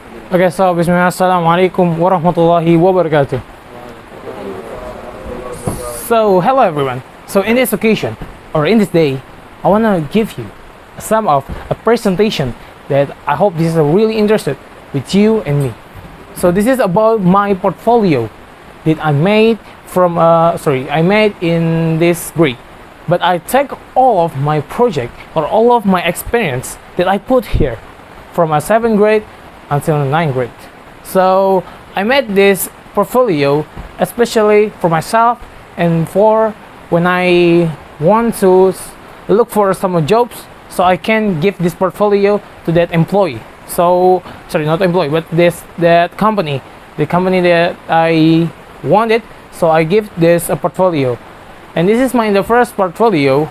Okay, so Bismillah, Assalamu alaikum warahmatullahi wabarakatuh. So, hello everyone. So, in this occasion, or in this day, I want to give you some of a presentation that I hope this is really interested with you and me. So, this is about my portfolio that I made I made in this grade. But I take all of my project or all of my experience that I put here from a 7th grade until 9th grade. So I made this portfolio especially for myself and for when I want to look for some jobs, so I can give this portfolio to that employee. So sorry, not employee, but that company, the company that I wanted. So I give this a portfolio, and this is the first portfolio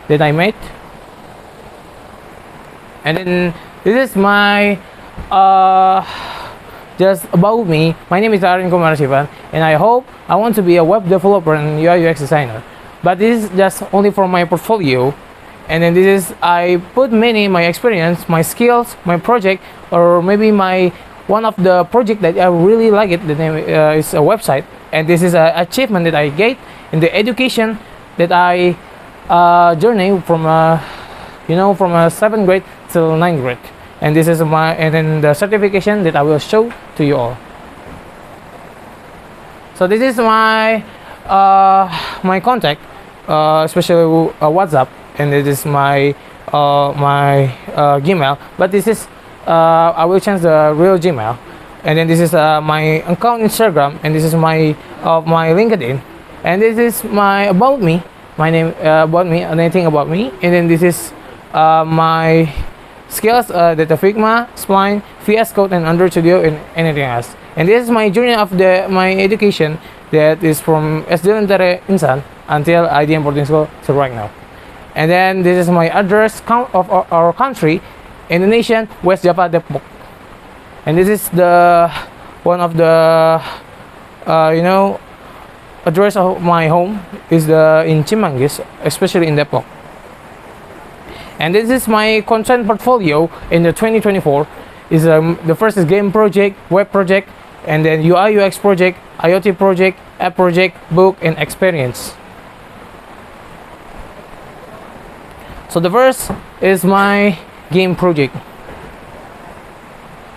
that I made. And then this is my just about me. My name is Aaron Kumar Sivan, and I want to be a web developer and UI UX designer. But this is just only for my portfolio. And then this is I put many my experience, my skills, my project, or maybe my one of the project that I really like it. The name is a website, and this is an achievement that I get in the education that I journey from from a 7th grade till 9th grade. And this is and then the certification that I will show to you all. So this is my my contact, especially WhatsApp, and this is my Gmail. But this is I will change the real Gmail, and then this is my account Instagram, and this is my LinkedIn, and this is my about me, my name about me, anything about me, and then this is my skills, Data Figma, Spline, VS Code, and Android Studio, and anything else. And this is my journey of my education that is from SD Lentera Insan until IDM boarding school to right now. And then this is my address of our country, Indonesia, West Java, Depok. And this is the one of the address of my home is in Cimanggis, especially in Depok. And this is my content portfolio in the 2024. Is the first is game project, web project, and then UI UX project, IoT project, app project, book, and experience. So the first is my game project.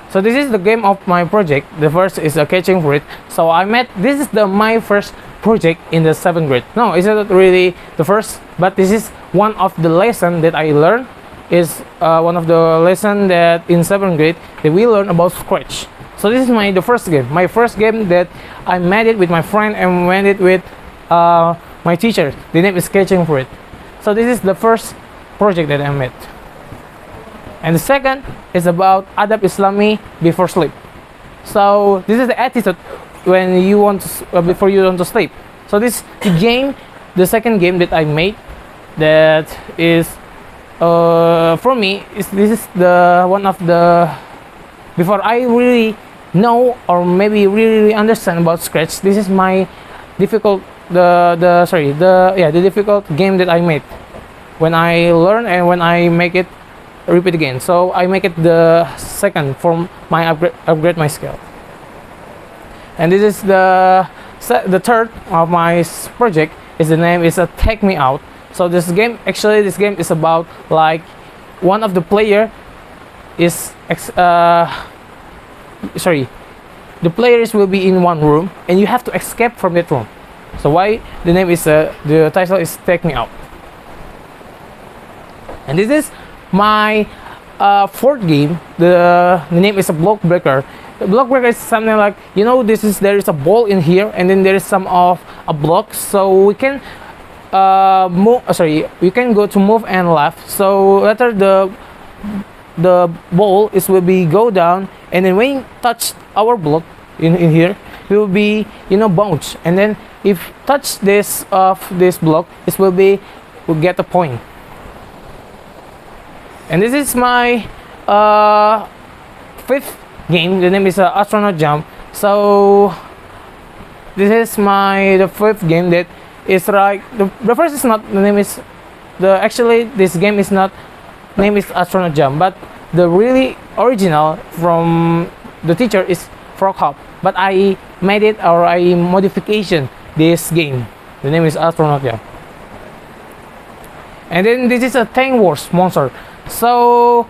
So this is the game of my project. The first is a catching fruit. So this is my first project in the 7th grade. No, it's not really the first, but this is one of the lesson that I learned. Is one of the lesson that in 7th grade that we learn about Scratch. So this is the first game. My first game that I made it with my friend and made it with my teacher. The name is Catching Fruit. So this is the first project that I made. And the second is about Adab Islami before sleep. So this is the attitude when you want to before you want to sleep. So this the second game that I made, that is for me this is the one of the before I really know or maybe really understand about Scratch. This is my difficult the difficult game that I made when I learn and when I make it repeat again. So I make it the second for my upgrade my skill. And this is the third of my project. Is the name is Take Me Out. So this game is about like one of the player is the players will be in one room and you have to escape from that room. So why the name is the title is Take Me Out. And this is my fourth game. The name is a Block Breaker. The block breaker is something like, there is a ball in here and then there is some of a block, so we can we can go to move and left. So later the ball will be go down, and then when you touch our block in here, it will be bounce, and then if touch this block, it will get a point. And this is my fifth game. The name is Astronaut Jump. So this is the fifth game that is like the first is not the name is actually this game is not name is Astronaut Jump, but the really original from the teacher is Frog Hop, but I made it, or I modification this game. The name is Astronautia. And then this is a Tank Wars monster. So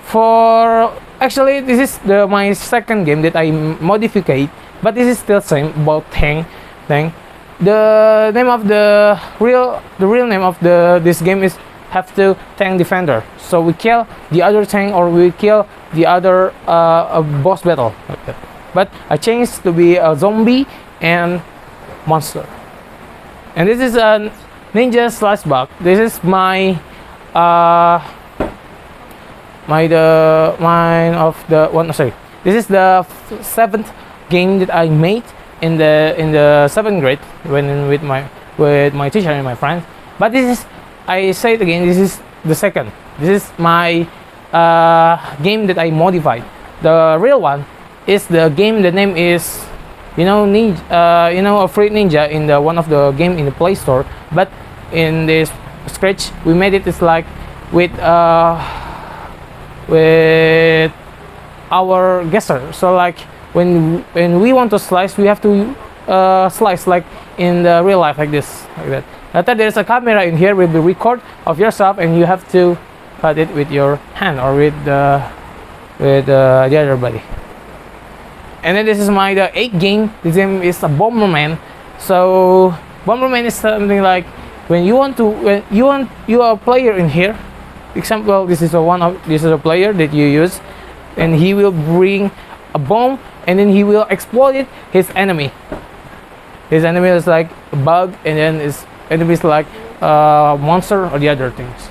for actually this is my second game that I modified, but this is still same about tank. The name of the real name of this game is have to tank defender. So we kill the other tank, or we kill the other boss battle like that. But I changed to be a zombie and monster. And this is a ninja slash bug. This is my this is the seventh game that I made in the seventh grade when with my teacher and my friends. But this is, I say it again, this is the second. This is my game that I modified. The real one is the game. The name is, a Fruit Ninja in the one of the game in the Play Store. But in this Scratch, we made it is like with our guesser. So like when we want to slice, we have to slice like in the real life, like this, like that. After there's a camera in here with the record of yourself, and you have to cut it with your hand or with the other body. And then this is my the 8th game. This game is a Bomberman. So Bomberman is something like when you are a player in here. Example, this is a player that you use, and he will bring a bomb, and then he will explode his enemy. His enemy is like a bug, and then his enemy is like a monster or the other things.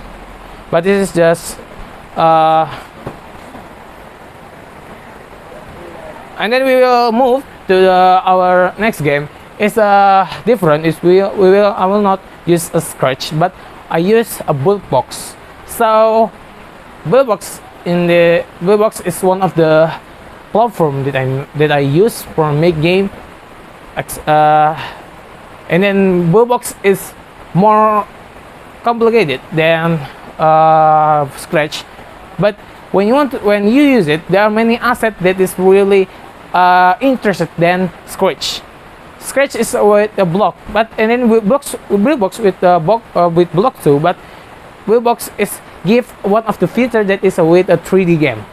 But this is just and then we will move to our next game. It's different. I will not use a Scratch, but I use a Bullbox. So Bullbox is one of the platform that I use for make game. And then Bullbox is more complicated than Scratch. But when you use it, there are many assets that is really interested than Scratch. Scratch is with a block, and then Bullbox with block too. But Bullbox is give one of the feature that is with a 3D game.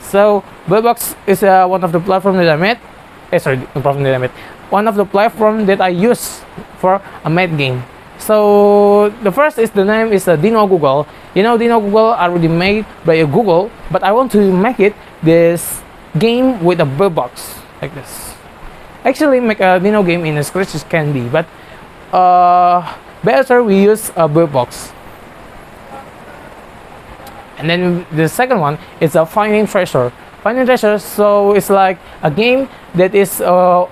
So Bullbox is one of the platform that I made. One of the platform that I use for a made game. So the first is the name is Dino Google. Dino Google already made by Google, but I want to make it this game with a Bullbox like this. Actually, make a Dino game in a Scratch can be, but better we use a Bullbox. And then the second one is a Finding Treasure. Finding Treasure, so it's like a game that is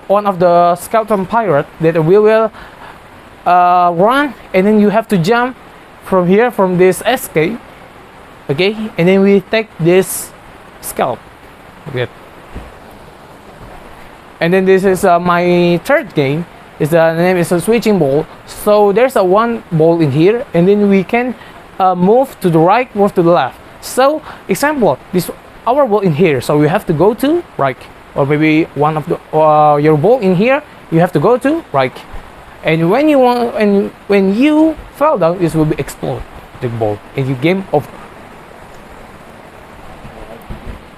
one of the skeleton pirate that we will run, and then you have to jump from here, from this escape, okay, and then we take this scalp, okay. And then this is my third game. The name is a Switching Ball. So there's a one ball in here, and then we can move to the right, move to the left. So example, this our ball in here, so you have to go to right, or maybe one of the your ball in here, you have to go to right. And when you fall down, this will be explode the ball, and you game over.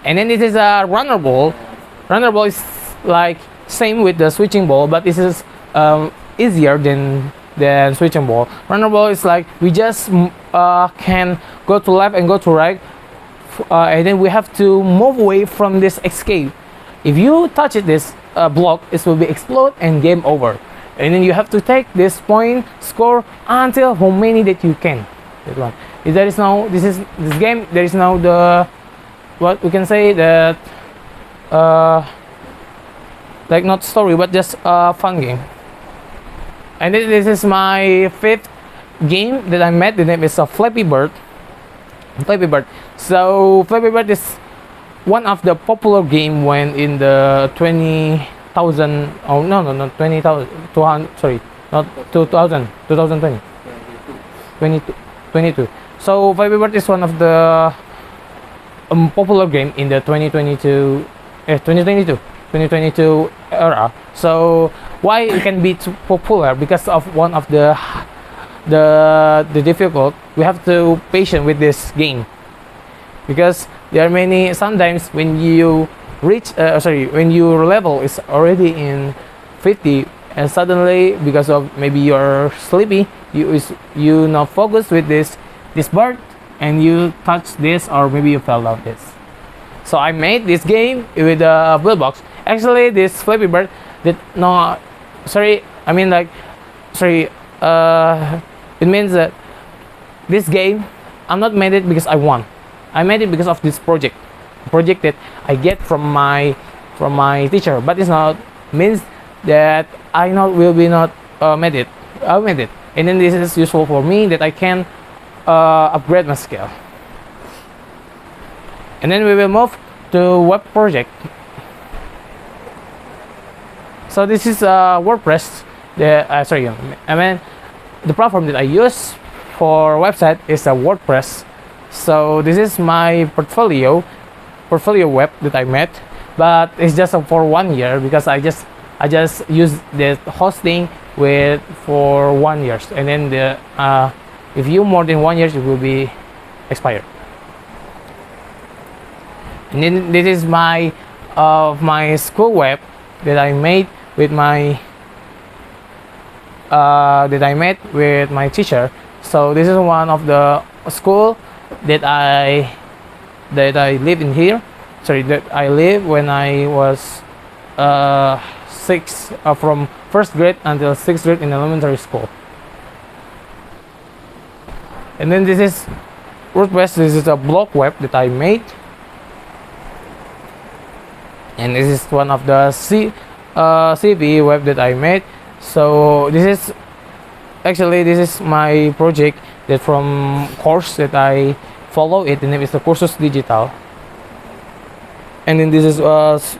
And then this is a runner ball. Runner ball is like same with the Switching Ball, but this is easier than Switching Ball. Runner ball is like we just can go to left and go to right, and then we have to move away from this escape. If you touch it, this block, it will be explode and game over. And then you have to take this point score until how many that you can. That one. If there is no this game, there is no the what we can say that like not story, but just a fun game. And then this is my fifth game that I made. The name is Flappy Bird. Flappy Bird. So Flappy Bird is one of the popular game when in the 20,000. Oh no, not 20,000. 200. Sorry, not 2000. 2020. 22. So Flappy Bird is one of the popular game in the 2022 era. So why it can be too popular? Because of one of the difficult. We have to patient with this game, because there are many sometimes when you reach when your level is already in 50, and suddenly because of maybe you're sleepy, you not focus with this bird, and you touch this, or maybe you fell down this. So I made this game with a build box. Actually, this Flappy Bird did no, sorry, I mean like, sorry, it means that this game, I'm not made it because I won. I made it because of this project that I get from my teacher. But it's not means that I not will be not made it. I made it, and then this is useful for me that I can upgrade my skill. And then we will move to web project. So this is WordPress. I mean the platform that I use for website is a WordPress. So this is my portfolio web that I made, but it's just for 1 year, because I just use the hosting for 1 year, and then if you more than 1 year it will be expired. And then this is my school web that I made with my teacher. So this is one of the school that I live in here. Sorry, that I live when I was from first grade until 6th grade in elementary school. And then this is WordPress. This is a blog web that I made, and this is one of the CV web that I made. So this is my project that from course that I follow. The name is the Cursus Digital. And then this is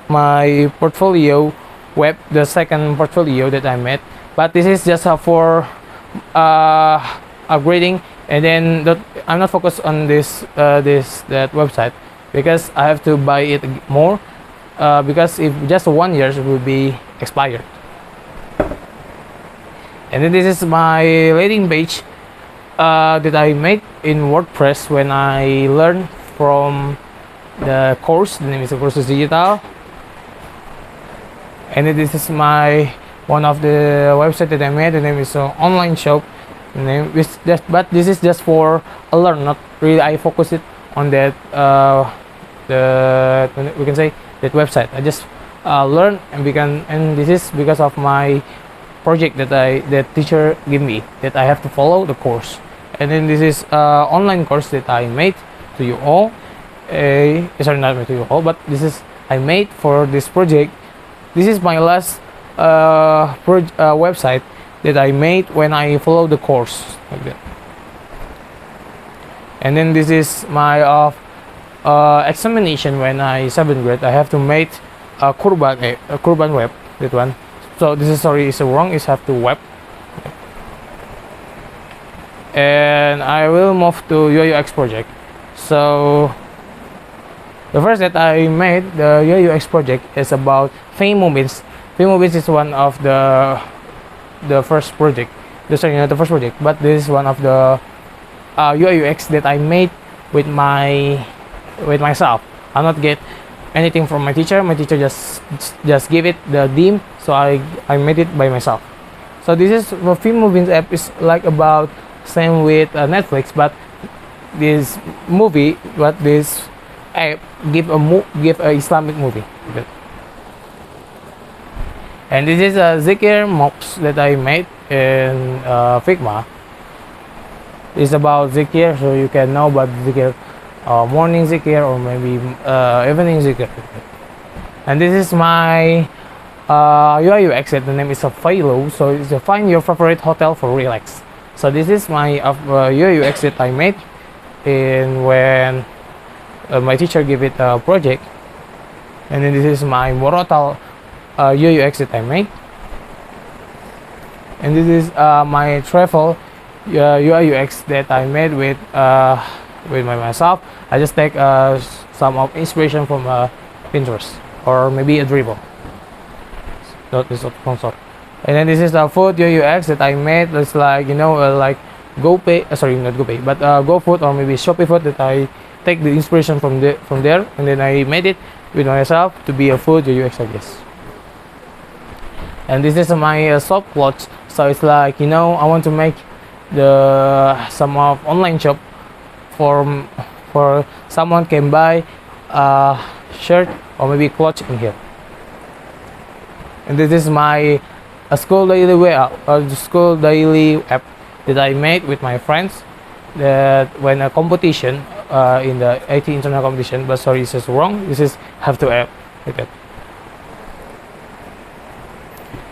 my portfolio web, the second portfolio that I made. But this is just for upgrading, and then I'm not focused on that website, because I have to buy it more, because if just 1 year it will be expired. And then this is my landing page that I made in WordPress when I learned from the course. The name is Cursus Digital. And then this is one of the website that I made. The name is online shop. But this is just for a learn, not really I focus it on that we can say that website. I just learn and this is because of my project that teacher give me, that I have to follow the course. And then this is online course that I made to you all. Sorry, not to you all, but this is I made for this project. This is my last website that I made when I followed the course, like that. And then this is my examination when I 7th grade. I have to make a Kurban web, that one. So this is, sorry, it's wrong, it's have to web. And I will move to UI UX project. So the first that I made, the UI UX project, is about Fame Movements. Fame Movements is one of the first project. Sorry, not the first project, but this is one of the UI UX that I made with myself. I not get anything from my teacher. My teacher just give it the theme, so I made it by myself. So this is the Fame Movements app is like about same with Netflix, but this movie, but this app give a Islamic movie. And this is a Zikir mocks that I made in Figma. It's about Zikir, so you can know about Zikir, morning Zikir or maybe evening Zikir. And this is my UI UX. The name is a Philo, so it's a find your favorite hotel for relax. So this is my UI UX that I made, and when my teacher gave it a project. And then this is my Morotal UI UX that I made. And this is my travel UI UX that I made with myself. I just take some of inspiration from Pinterest or maybe a dribble. That is a sponsor. And then this is the food UX that I made. It's like, you know, like GoPay, sorry, not GoPay, but GoFood or maybe Shopee Food, that I take the inspiration from there, and then I made it with myself to be a food UX, I guess. And this is my shop clothes. So it's like, you know, I want to make some of online shop for someone can buy a shirt or maybe clothes in here. And this is my school daily school daily app that I made with my friends, that when a competition in the IT internal competition, but sorry, this is wrong, this is have to app like that.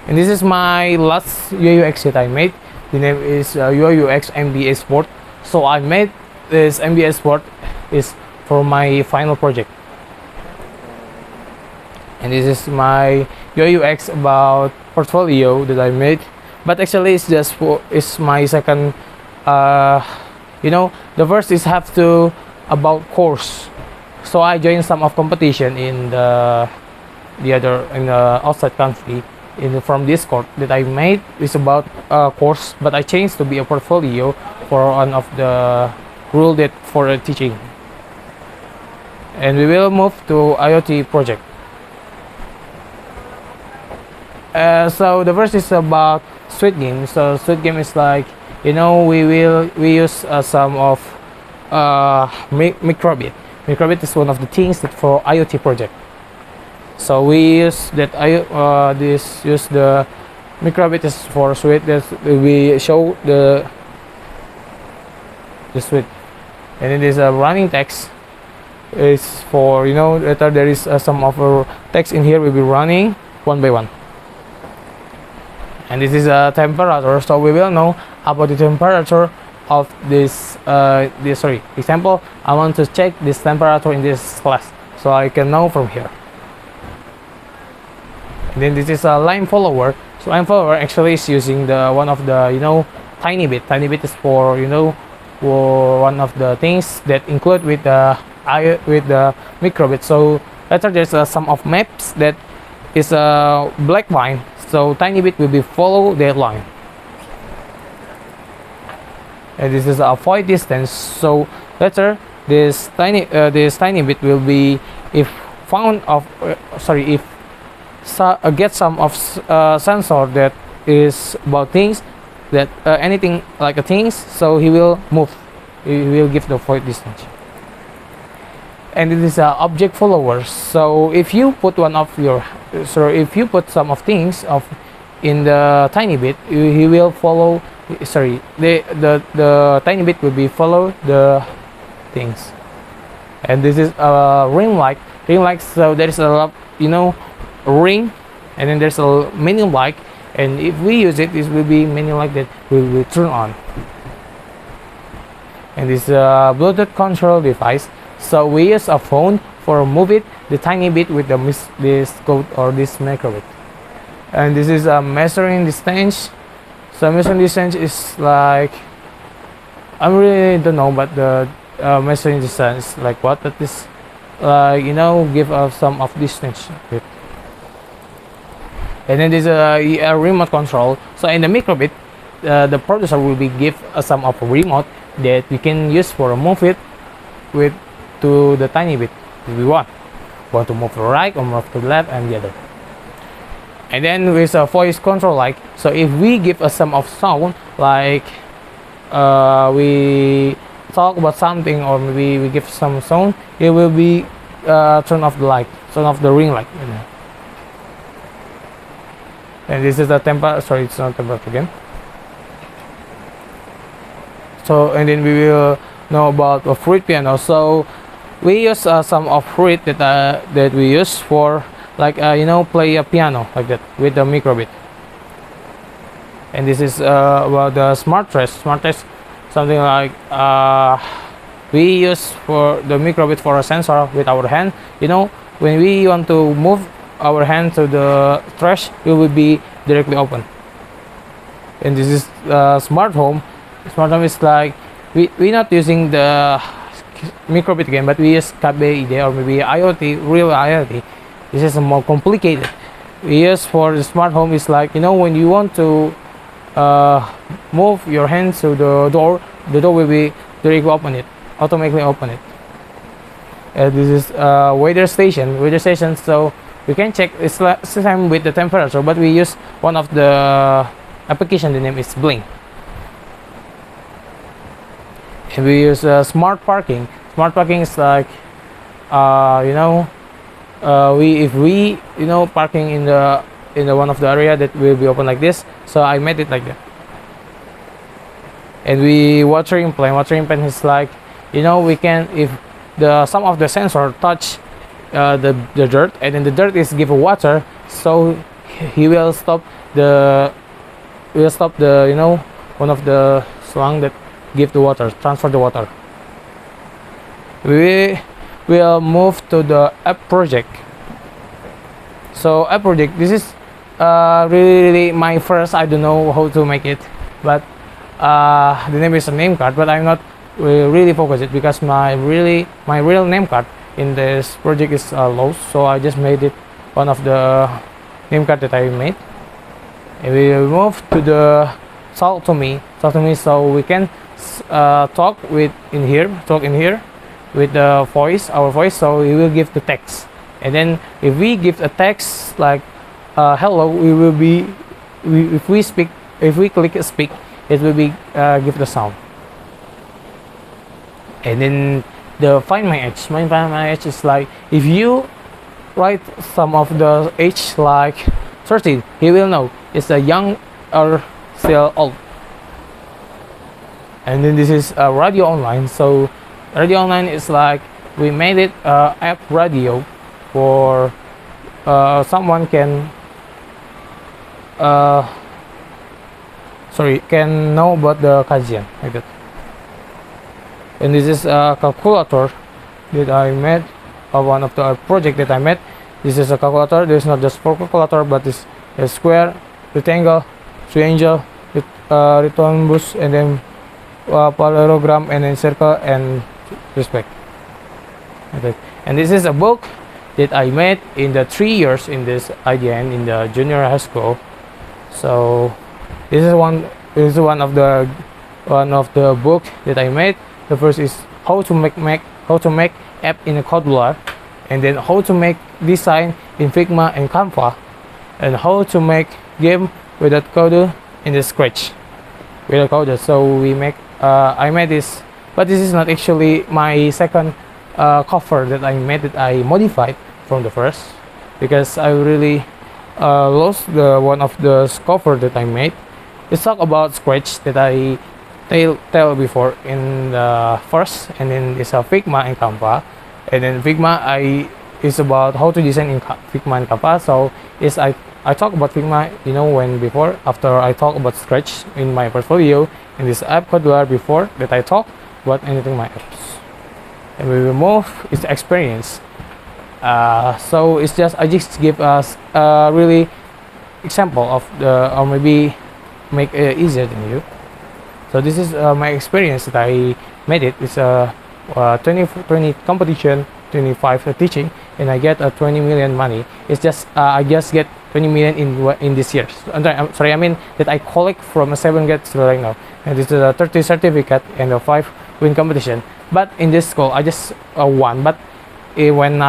And this is my last UI UX that I made. The name is UI UX MBA Sport. So I made this MBA Sport is for my final project. And this is my UI UX about portfolio that I made, but actually it's my second. You know, the first is have to about course. So I joined some of competition in the outside country from Discord that I made is about course, but I changed to be a portfolio for one of the rule that for teaching. And we will move to IoT project. So the first is about Sweet Game. So Sweet Game is like, you know, we use some of microbit. Microbit is one of the things that for IoT project. So we use that use the microbit is for Sweet. That we show the Sweet, and then there's a running text is for, you know, later there is some of our text in here will be running one by one. And this is a temperature, so we will know about the temperature of this example. I want to check this temperature in this class, so I can know from here. And then this is a line follower. So line follower actually is using the one of the, you know, TinyBit. TinyBit is for, you know, one of the things that include with the microbit. So later there's some of maps that is a black line. So TinyBit will be follow that line, and this is avoid distance. So later this TinyBit will be if found of if get some of sensor that is about things that anything like a things. So he will move. He will give the avoid distance. And it is object followers. So if you put one of your, if you put some of things of in the TinyBit, he will follow. The TinyBit will be follow the things. And this is a ring light. So there is a lot, you know, ring, and then there's a mini light. And if we use it, this will be mini light that will turn on. And this Bluetooth control device. So we use a phone for move it the TinyBit with this code or this microbit. And this is a measuring distance. So measuring distance is like, I really don't know, but the measuring distance like what that is, you know, give us some of distance. And then there's a remote control. So in the microbit, the producer will be give some of a remote that you can use for move it with to the TinyBit if we want to move to the right or move to the left and the other. And then with a voice control, like, so if we give a some of sound, like we talk about something or maybe we give some sound, it will be turn off the light, turn off the ring light, you know. And this is the temperature, sorry, it's not temperature again. So, and then we will know about a fruit piano. So we use some of fruit that we use for, like, you know, play a piano like that with the microbit. And this is about the smart trace. Something like we use for the microbit for a sensor with our hand. You know, when we want to move our hand to the trash, it will be directly open. And this is smart home. Smart home is like we're not using the microbit game, but we use KBID or maybe IoT, real IoT. This is more complicated. We use for the smart home is like, you know, when you want to move your hands to the door will be directly open it, automatically open it. This is weather station, so we can check. It's like same with the temperature, but we use one of the application. The name is Blink. And we use smart parking. Smart parking is like, you know, if we you know parking in the one of the area that will be open like this. So I made it like that. And we watering plan is like, you know, we can, if some of the sensor touch the dirt, and then the dirt is give water, so he will stop the you know one of the slang that give the water, transfer the water. We will move to the app project. So app project, this is really my first. I don't know how to make it, but the name is a name card, but I'm not really focused it because my real name card in this project is lost, so I just made it one of the name card that I made. And we will move to the talk to me, so we can talk in here with the voice, our voice. So we will give the text, and then if we give a text like hello, we will be if we click speak, it will be give the sound. And then the find my age. Find my age is like, if you write some of the age like 13, he will know it's a young or still old. And then this is radio online. So radio online is like, we made it app radio for someone can can know about the kajian like that. And this is a calculator that I made, one of the project that I made. This is a calculator. There's not just for calculator, but it's a square, rectangle, triangle, rhombus, and then parallelogram, and then circle and respect. Okay. And this is a book that I made in the 3 years in this IDN in the junior high school. So this is one of the book that I made. The first is how to make app in a Codeler, and then how to make design in Figma and Canva, and how to make game without code in the Scratch without code. So we make I made this, but this is not actually my second cover that I made, that I modified from the first, because I really lost one of the cover that I made. Let's talk about Scratch that I tell before in the first, and then it's a Figma and Canva. And then Figma is about how to design in Figma and Canva. So I talk about Figma, you know, after I talk about Scratch in my portfolio, in this app Codeler before that I talk about anything my apps. And we will move its experience. So it's just, I just give us a really example of or maybe make it easier than you. So this is my experience that I made it. It's a 20 competition, 25 teaching, and I get 20 million money. It's just I just get 20 million in this year. I'm sorry, I mean that I collect from a 7 grade to right now. And this is a 30 certificate and a 5 win competition. But in this school, I just won. But when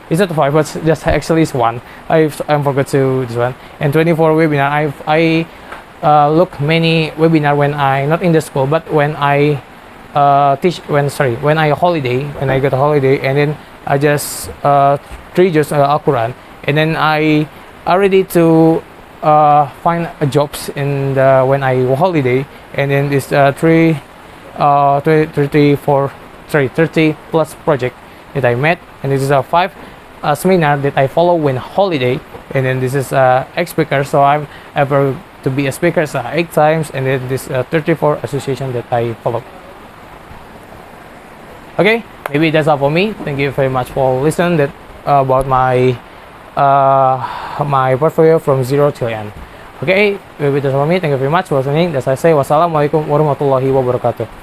it's not 5, but just actually it's 1. I forgot to this one. And 24 webinar. I look many webinar when I not in the school, but when I when I get a holiday, and then I just read just Al-Quran, and then I are ready to find jobs in the when I holiday, and then this 30 plus project that I met, and this is a 5 seminar that I follow when holiday, and then this is ex-speaker, so I'm ever to be a speaker 8 times, and then this 34 association that I follow. Okay, maybe that's all for me. Thank you very much for listening that about my my portfolio from 0 till end. Okay, that's all for me. Thank you very much for listening. As I say, wassalamualaikum warahmatullahi wabarakatuh.